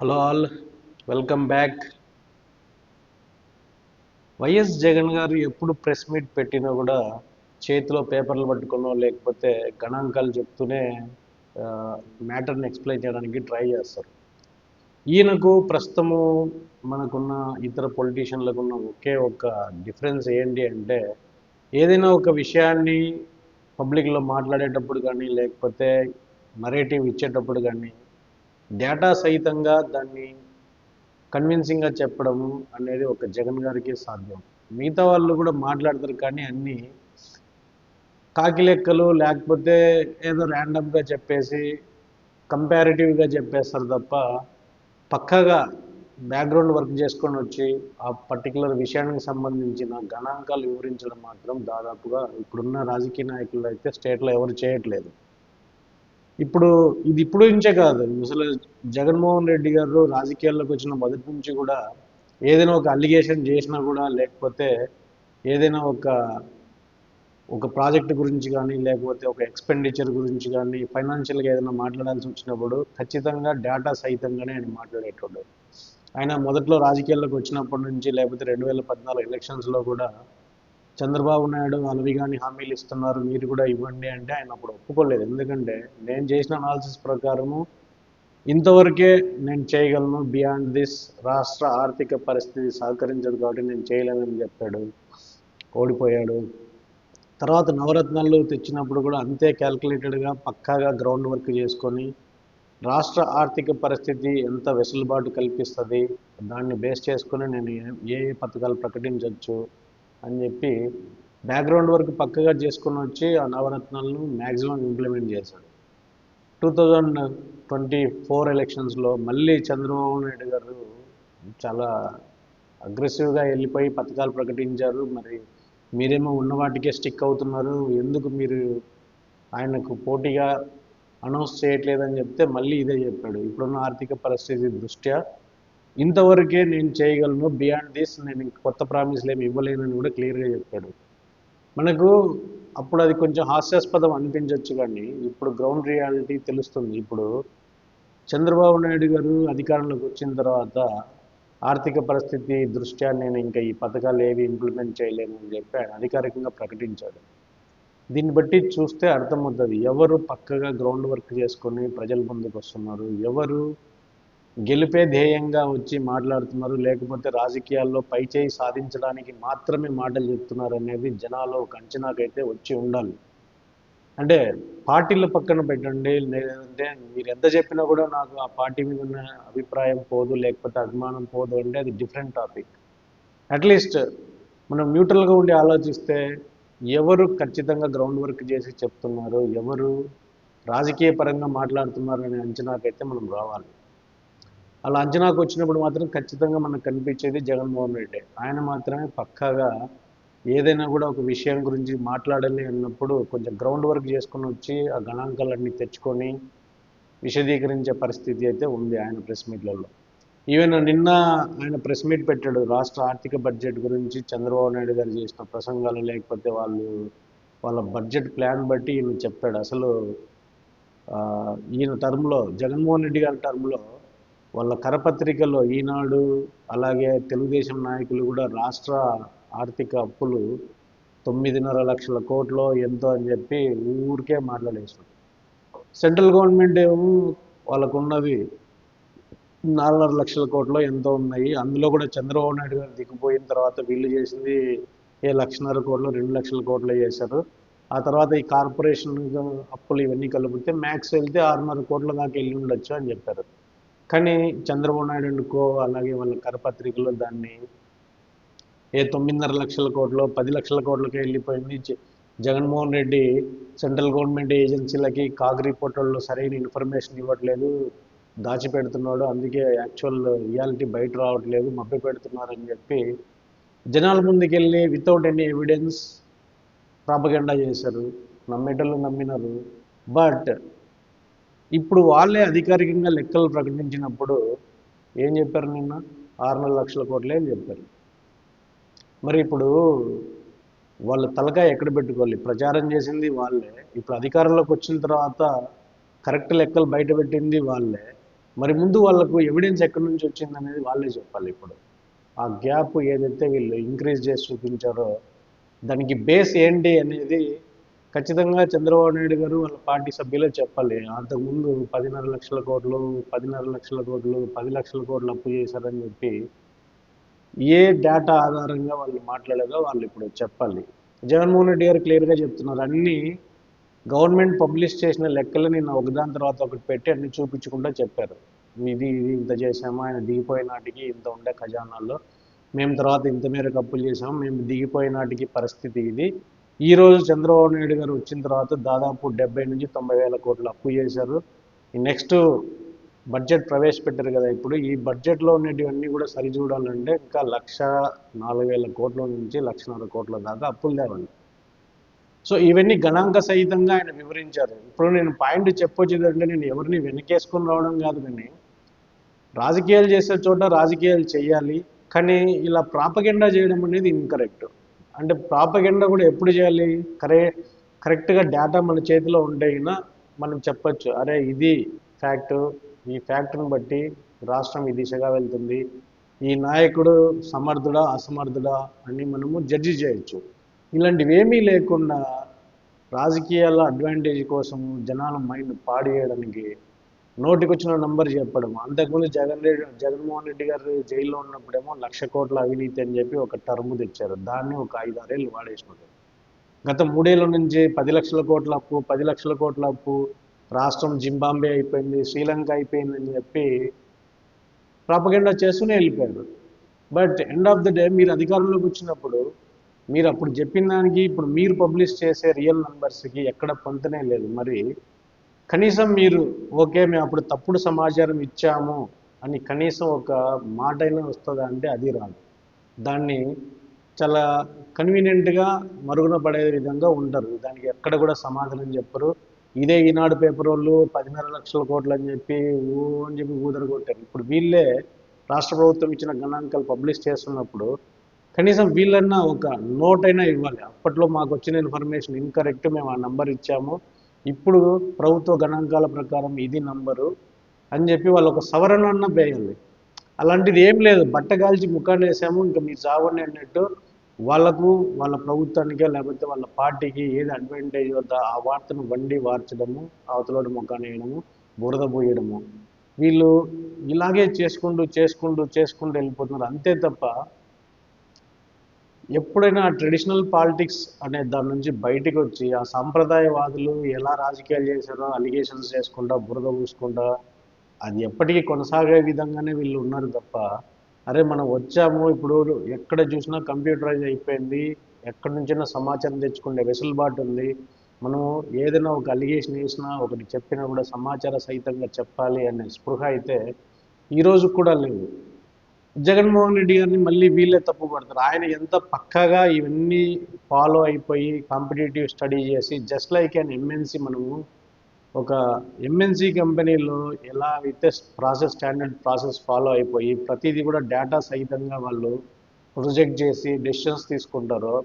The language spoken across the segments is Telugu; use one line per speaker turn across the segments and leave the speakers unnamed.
Hello all, welcome back. YS Jagan గారు ఎప్పుడు ప్రెస్ మీట్ పెట్టినా కూడా చేతిలో పేపర్లు పట్టుకునో లేకపోతే గణాంకాలు చెప్తూనే మ్యాటర్ని ఎక్స్ప్లెయిన్ చేయడానికి ట్రై చేస్తారు. ఈయనకు ప్రస్తుతము మనకున్న ఇతర పొలిటీషియన్లకు ఉన్న ఒకే ఒక డిఫరెన్స్ ఏంటి అంటే, ఏదైనా ఒక విషయాన్ని పబ్లిక్లో మాట్లాడేటప్పుడు కానీ లేకపోతే నరేటివ్ ఇచ్చేటప్పుడు కానీ డేటా సహితంగా దాన్ని కన్విన్సింగ్గా చెప్పడం అనేది ఒక జగన్ గారికి సాధ్యం. మిగతా వాళ్ళు కూడా మాట్లాడతారు కానీ అన్నీ కాకి లెక్కలు లేకపోతే ఏదో ర్యాండమ్గా చెప్పేసి కంపారిటివ్గా చెప్పేస్తారు తప్ప పక్కగా బ్యాక్గ్రౌండ్ వర్క్ చేసుకొని వచ్చి ఆ పర్టికులర్ విషయానికి సంబంధించిన గణాంకాలు వివరించడం మాత్రం దాదాపుగా ఇప్పుడున్న రాజకీయ నాయకులు అయితే స్టేట్లో ఎవరు చేయట్లేదు. ఇప్పుడు ఇది ఇప్పుడు నుంచే కాదు, అసలు జగన్మోహన్ రెడ్డి గారు రాజకీయాల్లోకి వచ్చిన మొదటి నుంచి కూడా ఏదైనా ఒక అలిగేషన్ చేసినా కూడా లేకపోతే ఏదైనా ఒక ఒక ప్రాజెక్ట్ గురించి కానీ లేకపోతే ఒక ఎక్స్పెండిచర్ గురించి కానీ ఫైనాన్షియల్గా ఏదైనా మాట్లాడాల్సి వచ్చినప్పుడు ఖచ్చితంగా డేటా సహితంగానే ఆయన మాట్లాడేటోడు. ఆయన మొదట్లో రాజకీయాల్లోకి వచ్చినప్పటి నుంచి లేకపోతే 2014 ఎలక్షన్స్లో కూడా చంద్రబాబు నాయుడు అలవి కానీ హామీలు ఇస్తున్నారు మీరు కూడా ఇవ్వండి అంటే ఆయన అప్పుడు ఒప్పుకోలేదు. ఎందుకంటే నేను చేసిన అనాలిసిస్ ప్రకారము ఇంతవరకే నేను చేయగలను, బియాండ్ దిస్ రాష్ట్ర ఆర్థిక పరిస్థితి సహకరించదు కాబట్టి నేను చేయలేనని చెప్పాడు, ఓడిపోయాడు. తర్వాత నవరత్నాలు తెచ్చినప్పుడు కూడా అంతే క్యాల్కులేటెడ్గా పక్కాగా గ్రౌండ్ వర్క్ చేసుకొని రాష్ట్ర ఆర్థిక పరిస్థితి ఎంత వెసులుబాటు కల్పిస్తుంది దాన్ని బేస్ చేసుకొని నేను ఏ ఏ పథకాలు ప్రకటించవచ్చు అని చెప్పి బ్యాక్గ్రౌండ్ వర్క్ పక్కగా చేసుకొని వచ్చి ఆ నవరత్నాలను మ్యాక్సిమం ఇంప్లిమెంట్ చేశాడు. 2024 ఎలక్షన్స్లో మళ్ళీ చంద్రబాబు నాయుడు గారు చాలా అగ్రెసివ్గా వెళ్ళిపోయి పథకాలు ప్రకటించారు. మరి మీరేమో ఉన్న వాటికే స్టిక్ అవుతున్నారు, ఎందుకు మీరు ఆయనకు పోటీగా అనౌన్స్ చేయట్లేదని చెప్తే మళ్ళీ ఇదే చెప్పాడు. ఇప్పుడున్న ఆర్థిక పరిస్థితి దృష్ట్యా ఇంతవరకే నేను చేయగలను, బియాండ్ దిస్ నేను కొత్త ప్రామిస్లు ఏమి ఇవ్వలేనని కూడా క్లియర్గా చెప్పాడు. మనకు అప్పుడు అది కొంచెం హాస్యాస్పదం అనిపించవచ్చు కానీ ఇప్పుడు గ్రౌండ్ రియాలిటీ తెలుస్తుంది. ఇప్పుడు చంద్రబాబు నాయుడు గారు అధికారంలోకి వచ్చిన తర్వాత ఆర్థిక పరిస్థితి దృష్ట్యా నేను ఇంకా ఈ పథకాలు ఏవి ఇంప్లిమెంట్ చేయలేను అని చెప్పి ఆయన అధికారికంగా ప్రకటించాడు. దీన్ని బట్టి చూస్తే అర్థమవుతుంది ఎవరు పక్కగా గ్రౌండ్ వర్క్ చేసుకొని ప్రజల ముందుకు వస్తున్నారు, ఎవరు గెలిపే ధ్యేయంగా వచ్చి మాట్లాడుతున్నారు, లేకపోతే రాజకీయాల్లో పైచేయి సాధించడానికి మాత్రమే మాటలు చెప్తున్నారు అనేది జనాలు ఒక అంచనాకైతే వచ్చి ఉండాలి. అంటే పార్టీల పక్కన పెట్టండి, లేదంటే మీరు ఎంత చెప్పినా కూడా నాకు ఆ పార్టీ మీద ఉన్న అభిప్రాయం పోదు లేకపోతే అభిమానం పోదు అంటే అది డిఫరెంట్ టాపిక్. అట్లీస్ట్ మనం న్యూట్రల్గా ఉండి ఆలోచిస్తే ఎవరు ఖచ్చితంగా గ్రౌండ్ వర్క్ చేసి చెప్తున్నారు, ఎవరు రాజకీయ పరంగా మాట్లాడుతున్నారు అనే అంచనాకైతే మనం రావాలి. అలా అంచనాకు వచ్చినప్పుడు మాత్రం ఖచ్చితంగా మనకు కనిపించేది జగన్మోహన్ రెడ్డి. ఆయన మాత్రమే పక్కాగా ఏదైనా కూడా ఒక విషయం గురించి మాట్లాడాలి అన్నప్పుడు కొంచెం గ్రౌండ్ వర్క్ చేసుకొని వచ్చి ఆ గణాంకాలన్నీ తెచ్చుకొని విశదీకరించే పరిస్థితి అయితే ఉంది ఆయన ప్రెస్ మీట్లలో. ఈవెన్ నిన్న ఆయన ప్రెస్ మీట్ పెట్టాడు రాష్ట్ర ఆర్థిక బడ్జెట్ గురించి, చంద్రబాబు నాయుడు గారు చేసిన ప్రసంగాలు లేకపోతే వాళ్ళ బడ్జెట్ ప్లాన్ బట్టి ఈయన చెప్పాడు. అసలు ఈయన టర్మ్లో జగన్మోహన్ రెడ్డి గారి టర్మ్లో వాళ్ళ కరపత్రికలో ఈనాడు అలాగే తెలుగుదేశం నాయకులు కూడా రాష్ట్ర ఆర్థిక అప్పులు 9.5 లక్షల కోట్లు ఎంతో అని చెప్పి ఊరికే మాట్లాడేసారు. సెంట్రల్ గవర్నమెంట్ ఏమో వాళ్ళకు ఉన్నది 4.5 లక్షల కోట్లు ఎంతో ఉన్నాయి, అందులో కూడా చంద్రబాబు నాయుడు గారు దిగిపోయిన తర్వాత వీళ్ళు చేసింది 1.5 లక్షల కోట్లు 2 లక్షల కోట్లు చేశారు. ఆ తర్వాత ఈ కార్పొరేషన్ అప్పులు ఇవన్నీ కలిపితే మ్యాక్స్ వెళ్తే 6.5 కోట్ల దాకా వెళ్ళి ఉండొచ్చు అని చెప్పారు. కానీ చంద్రబాబు నాయుడు అనుకో అలాగే వాళ్ళ కరపత్రికలో దాన్ని 9.5 లక్షల కోట్లు 10 లక్షల కోట్లకి వెళ్ళిపోయింది. జగన్మోహన్ రెడ్డి సెంట్రల్ గవర్నమెంట్ ఏజెన్సీలకి కాగ్ రిపోర్టర్లో సరైన ఇన్ఫర్మేషన్ ఇవ్వట్లేదు, దాచిపెడుతున్నాడు, అందుకే యాక్చువల్ రియాలిటీ బయట రావట్లేదు, మభ్య పెడుతున్నారని చెప్పి జనాల ముందుకెళ్ళి వితౌట్ ఎనీ ఎవిడెన్స్ ప్రాపగెండా చేశారు. నమ్మేటోళ్ళు నమ్మినారు. బట్ ఇప్పుడు వాళ్ళే అధికారికంగా లెక్కలు ప్రకటించినప్పుడు ఏం చెప్పారు? నిన్న 6.5 లక్షల కోట్లే అని చెప్పారు. మరి ఇప్పుడు వాళ్ళ తలకాయ ఎక్కడ పెట్టుకోవాలి? ప్రచారం చేసింది వాళ్ళే, ఇప్పుడు అధికారంలోకి వచ్చిన తర్వాత కరెక్ట్ లెక్కలు బయట పెట్టింది వాళ్ళే. మరి ముందు వాళ్ళకు ఎవిడెన్స్ ఎక్కడి నుంచి వచ్చింది అనేది వాళ్ళే చెప్పాలి. ఇప్పుడు ఆ గ్యాప్ ఏదైతే వీళ్ళు ఇంక్రీజ్ చేసి చూపించారో దానికి బేస్ ఏంటి అనేది ఖచ్చితంగా చంద్రబాబు నాయుడు గారు వాళ్ళ పార్టీ సభ్యులే చెప్పాలి. అంతకుముందు 10,5 లక్షల కోట్లు 10,5 లక్షల కోట్లు 10 లక్షల కోట్లు అప్పు చేశారని చెప్పి ఏ డేటా ఆధారంగా వాళ్ళు మాట్లాడారో వాళ్ళు ఇప్పుడు చెప్పాలి. జగన్మోహన్ రెడ్డి గారు క్లియర్గా చెప్తున్నారు, అన్నీ గవర్నమెంట్ పబ్లిష్ చేసిన లెక్కలు నిన్న ఒకదాని తర్వాత ఒకటి పెట్టి అన్ని చూపించకుండా చెప్పారు. ఇది ఇది ఇంత చేసాము, ఆయన దిగిపోయిన నాటికి ఇంత ఉండే ఖజానాల్లో, మేము తర్వాత ఇంత మేరకు అప్పులు చేసాము, మేము దిగిపోయిన నాటికి పరిస్థితి ఇది. ఈరోజు చంద్రబాబు నాయుడు గారు వచ్చిన తర్వాత దాదాపు 70 నుంచి 90 వేల కోట్లు అప్పు చేశారు. ఈ నెక్స్ట్ బడ్జెట్ ప్రవేశపెట్టారు కదా, ఇప్పుడు ఈ బడ్జెట్లో ఉన్నటివన్నీ కూడా సరిచూడాలంటే ఇంకా 1,04,000 కోట్ల నుంచి 1,50,000 కోట్ల దాకా అప్పులు తేవాలి. సో ఇవన్నీ గణాంక సహితంగా ఆయన వివరించారు. ఇప్పుడు నేను పాయింట్ చెప్పొచ్చేదంటే నేను ఎవరిని వెనకేసుకొని రావడం కాదు, కానీ రాజకీయాలు చేసే చోట రాజకీయాలు చేయాలి, కానీ ఇలా ప్రాపగెండా చేయడం అనేది ఇన్కరెక్ట్. అంటే ప్రాపగెండా కూడా ఎప్పుడు చేయాలి, కరెక్ట్గా డేటా మన చేతిలో ఉంటే మనం చెప్పచ్చు, అరే ఇది ఫ్యాక్టు, ఈ ఫ్యాక్ట్ని బట్టి రాష్ట్రం ఈ దిశగా వెళ్తుంది, ఈ నాయకుడు సమర్థుడా అసమర్థుడా అని మనము జడ్జి చేయొచ్చు. ఇలాంటివి ఏమీ లేకుండా రాజకీయాల అడ్వాంటేజ్ కోసం జనాల మైండ్ పాడు చేయడానికి నోటికొచ్చిన నంబర్ చెప్పడం. అంతకుముందు జగన్మోహన్ రెడ్డి గారు జైల్లో ఉన్నప్పుడేమో 1,00,000 కోట్ల అవినీతి అని చెప్పి ఒక టర్మ్ తెచ్చారు. దాన్ని ఒక 5-6 ఏళ్ళు వాడేసినారు. గత 3 ఏళ్ల నుంచి 10 లక్షల కోట్ల అప్పు 10 లక్షల కోట్ల అప్పు, రాష్ట్రం జింబాంబే అయిపోయింది, శ్రీలంక అయిపోయిందని చెప్పి ప్రాపగెండా చేస్తూనే వెళ్ళిపోయారు. But end of the day మీరు అధికారంలోకి వచ్చినప్పుడు మీరు అప్పుడు చెప్పిన దానికి ఇప్పుడు మీరు పబ్లిష్ చేసే రియల్ నెంబర్స్కి ఎక్కడ పొంతనే లేదు. మరి కనీసం మీరు ఓకే మేము అప్పుడు తప్పుడు సమాచారం ఇచ్చాము అని కనీసం ఒక మాట అయినా వస్తుందా అంటే అది రాదు. దాన్ని చాలా కన్వీనియంట్గా మరుగున పడే విధంగా ఉంటారు, దానికి ఎక్కడ కూడా సమాధానం చెప్పరు. ఇదే ఈనాడు పేపర్ వాళ్ళు 10,5 లక్షల కోట్లు అని చెప్పి అని చెప్పి ఊదర కొట్టారు. ఇప్పుడు వీళ్ళే రాష్ట్ర ప్రభుత్వం ఇచ్చిన గణాంకాలు పబ్లిష్ చేస్తున్నప్పుడు కనీసం వీళ్ళన్నా ఒక నోట్ అయినా ఇవ్వాలి. అప్పట్లో మాకు వచ్చిన ఇన్ఫర్మేషన్ ఇన్కరెక్ట్, మేము ఆ నంబర్ ఇచ్చాము, ఇప్పుడు ప్రభుత్వ గణాంకాల ప్రకారం ఇది నంబరు అని చెప్పి వాళ్ళు ఒక సవరణ అన్న వేయాలి. అలాంటిది ఏం లేదు, బట్టగాల్చి ముఖాన్ని వేసాము ఇంకా మీరు చావండి అన్నట్టు వాళ్ళకు వాళ్ళ ప్రభుత్వానికే లేకపోతే వాళ్ళ పార్టీకి ఏది అడ్వాంటేజ్ వద్ద ఆ వార్తను వండి వార్చడము, అవతలోడి ముఖాన్ని వేయడము, బురద పోయడము, వీళ్ళు ఇలాగే చేసుకుంటూ చేసుకుంటూ చేసుకుంటూ వెళ్ళిపోతున్నారు. అంతే తప్ప ఎప్పుడైనా ట్రెడిషనల్ పాలిటిక్స్ అనే దాని నుంచి బయటికి వచ్చి ఆ సాంప్రదాయవాదులు ఎలా రాజకీయాలు చేశారో అలిగేషన్స్ చేసుకుంటా బురద పూసుకుంటా అది ఎప్పటికీ కొనసాగే విధంగానే వీళ్ళు ఉన్నారు తప్ప, అరే మనం వచ్చాము ఇప్పుడు ఎక్కడ చూసినా కంప్యూటరైజ్ అయిపోయింది, ఎక్కడి నుంచైనా సమాచారం తెచ్చుకునే వెసులుబాటు ఉంది, మనం ఏదైనా ఒక అలిగేషన్ వేసినా ఒకటి చెప్పినా కూడా సమాచార సహితంగా చెప్పాలి అనే స్పృహ అయితే ఈరోజు కూడా లేదు. జగన్మోహన్ రెడ్డి గారిని మళ్ళీ వీళ్ళే తప్పు పడతారు. ఆయన ఎంత పక్కాగా ఇవన్నీ ఫాలో అయిపోయి కాంపిటేటివ్ స్టడీ చేసి జస్ట్ లైక్ అండ్ ఎంఎన్సి, మనము ఒక ఎంఎన్సి కంపెనీలో ఎలా అయితే స్టాండర్డ్ ప్రాసెస్ ఫాలో అయిపోయి ప్రతిదీ కూడా డేటా సహితంగా వాళ్ళు ప్రొజెక్ట్ చేసి డెసిషన్స్ తీసుకుంటారో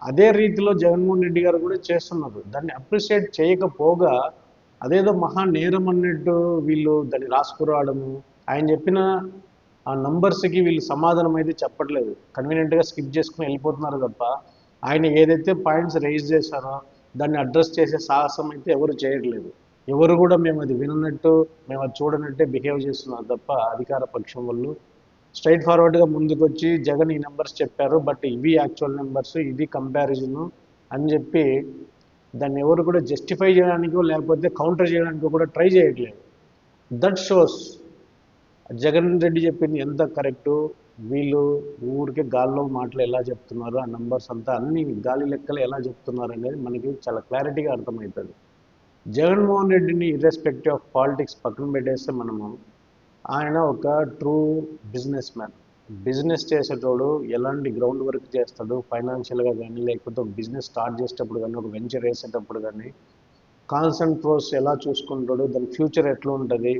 అదే రీతిలో జగన్మోహన్ రెడ్డి గారు కూడా చేస్తున్నారు. దాన్ని అప్రిషియేట్ చేయకపోగా అదేదో మహా నేరం అన్నట్టు వీళ్ళు దాన్ని రాసుకురావడము, ఆయన చెప్పిన ఆ నంబర్స్కి వీళ్ళు సమాధానం అయితే చెప్పట్లేదు, కన్వీనియంట్గా స్కిప్ చేసుకుని వెళ్ళిపోతున్నారు తప్ప ఆయన ఏదైతే పాయింట్స్ రైజ్ చేశారో దాన్ని అడ్రస్ చేసే సాహసం అయితే ఎవరు చేయట్లేదు. ఎవరు కూడా మేము అది విననట్టు మేము అది చూడనట్టే బిహేవ్ చేస్తున్నారు తప్ప అధికార పక్షం వాళ్ళు స్ట్రైట్ ఫార్వర్డ్గా ముందుకు వచ్చి జగన్ ఈ నెంబర్స్ చెప్పారు బట్ ఇవి యాక్చువల్ నెంబర్స్, ఇది కంపారిజను అని చెప్పి దాన్ని ఎవరు కూడా జస్టిఫై చేయడానికో లేకపోతే కౌంటర్ చేయడానికో కూడా ట్రై చేయట్లేదు. దట్ షోస్ జగన్ రెడ్డి చెప్పింది ఎంత కరెక్టు, వీళ్ళు ఊరికే గాల్లో మాటలు ఎలా చెప్తున్నారు, ఆ నంబర్స్ అంతా అన్ని గాలి లెక్కలు ఎలా చెప్తున్నారు అనేది మనకి చాలా క్లారిటీగా అర్థమవుతుంది. జగన్మోహన్ రెడ్డిని ఇర్రెస్పెక్టివ్ ఆఫ్ పాలిటిక్స్ పక్కన పెట్టేస్తే మనము ఆయన ఒక ట్రూ బిజినెస్ మ్యాన్. బిజినెస్ చేసేటోడు ఎలాంటి గ్రౌండ్ వర్క్ చేస్తాడు ఫైనాన్షియల్గా కానీ లేకపోతే ఒక బిజినెస్ స్టార్ట్ చేసేటప్పుడు కానీ ఒక వెంచర్ వేసేటప్పుడు కానీ కాన్సెంట్ ప్రోస్ ఎలా చూసుకుంటాడు, దాని ఫ్యూచర్ ఎట్లా ఉంటుంది,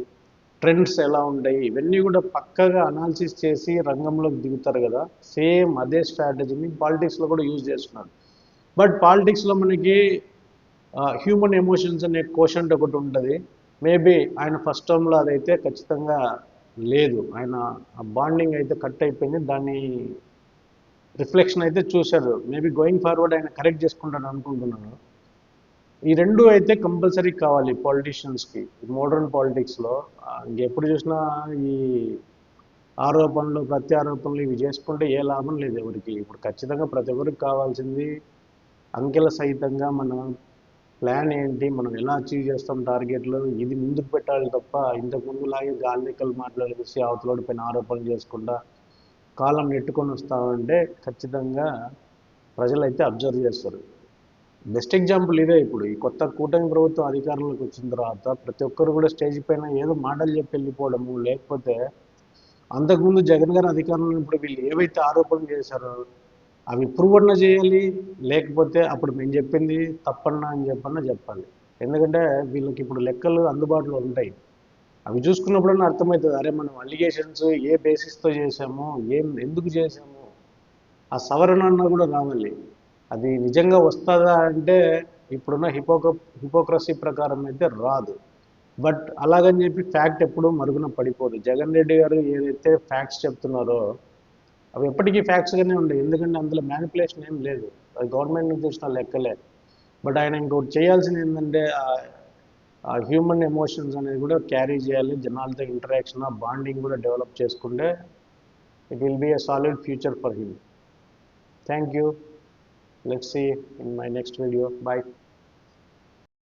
ట్రెండ్స్ ఎలా ఉంటాయి, ఇవన్నీ కూడా పక్కగా అనాలిసిస్ చేసి రంగంలోకి దిగుతారు కదా. సేమ్ అదే స్ట్రాటజీని పాలిటిక్స్లో కూడా యూజ్ చేస్తున్నారు. బట్ పాలిటిక్స్లో మనకి హ్యూమన్ ఎమోషన్స్ అనే కోషంట్ ఒకటి ఉంటుంది. మేబీ ఆయన ఫస్ట్ టర్మ్లో అదైతే ఖచ్చితంగా లేదు. ఆయన ఆ బాండింగ్ అయితే కట్ అయిపోయింది. దాన్ని రిఫ్లెక్షన్ అయితే చూశారు. మేబీ గోయింగ్ ఫార్వర్డ్ ఆయన కరెక్ట్ చేసుకుంటాను అనుకుంటున్నాను. ఈ రెండు అయితే కంపల్సరీ కావాలి పాలిటీషియన్స్కి. మోడర్న్ పాలిటిక్స్లో ఇంకెప్పుడు చూసినా ఈ ఆరోపణలు ప్రత్యారోపణలు ఇవి చేసుకుంటే ఏ లాభం లేదు ఎవరికి. ఇప్పుడు ఖచ్చితంగా ప్రతి ఒక్కరికి కావాల్సింది అంకెల సహితంగా మన ప్లాన్ ఏంటి, మనం ఎలా అచీవ్ చేస్తాం టార్గెట్లు, ఇది ముందుకు పెట్టాలి తప్ప ఇంతకు ముందులాగే గాలి లెక్కలు మాట్లాడేసి అవతలోడి పైన ఆరోపణలు చేసుకుంటా కాలం నెట్టుకొని వస్తామంటే ఖచ్చితంగా ప్రజలైతే అబ్జర్వ్ చేస్తారు. బెస్ట్ ఎగ్జాంపుల్ ఇదే. ఇప్పుడు ఈ కొత్త కూటమి ప్రభుత్వం అధికారంలోకి వచ్చిన తర్వాత ప్రతి ఒక్కరు కూడా స్టేజ్ పైన ఏదో మాటలు చెప్పి వెళ్ళిపోవడము, లేకపోతే అంతకుముందు జగన్ గారు అధికారంలో ఉన్నప్పుడు వీళ్ళు ఏవైతే ఆరోపణలు చేశారో అవి ప్రూవ్ అన్నా చేయాలి, లేకపోతే అప్పుడు మేము చెప్పింది తప్పన్నా అని చెప్పన్నా చెప్పాలి. ఎందుకంటే వీళ్ళకి ఇప్పుడు లెక్కలు అందుబాటులో ఉంటాయి. అవి చూసుకున్నప్పుడన్నా అర్థమవుతుంది, అరే మనం అలిగేషన్స్ ఏ బేసిస్తో చేసాము, ఏం ఎందుకు చేసాము, ఆ సవరణ అన్నా కూడా రావాలి. అది నిజంగా వస్తుందా అంటే ఇప్పుడున్న హిపోక్రసీ ప్రకారం అయితే రాదు. బట్ అలాగని చెప్పి ఫ్యాక్ట్ ఎప్పుడూ మరుగున పడిపోదు. జగన్ రెడ్డి గారు ఏదైతే ఫ్యాక్ట్స్ చెప్తున్నారో అవి ఎప్పటికీ ఫ్యాక్ట్స్గానే ఉండేవి. ఎందుకంటే అందులో మ్యానిపులేషన్ ఏం లేదు. అది గవర్నమెంట్ నుంచి వచ్చిన లెక్కలే. బట్ ఆయన ఇంకోటి చేయాల్సింది ఏంటంటే ఆ హ్యూమన్ ఎమోషన్స్ అనేది కూడా క్యారీ చేయాలి. జనాలతో ఇంటరాక్షన్ ఆ బాండింగ్ కూడా డెవలప్ చేసుకుంటే it will be a solid future for him. Thank you. Let's see in my next video. Bye.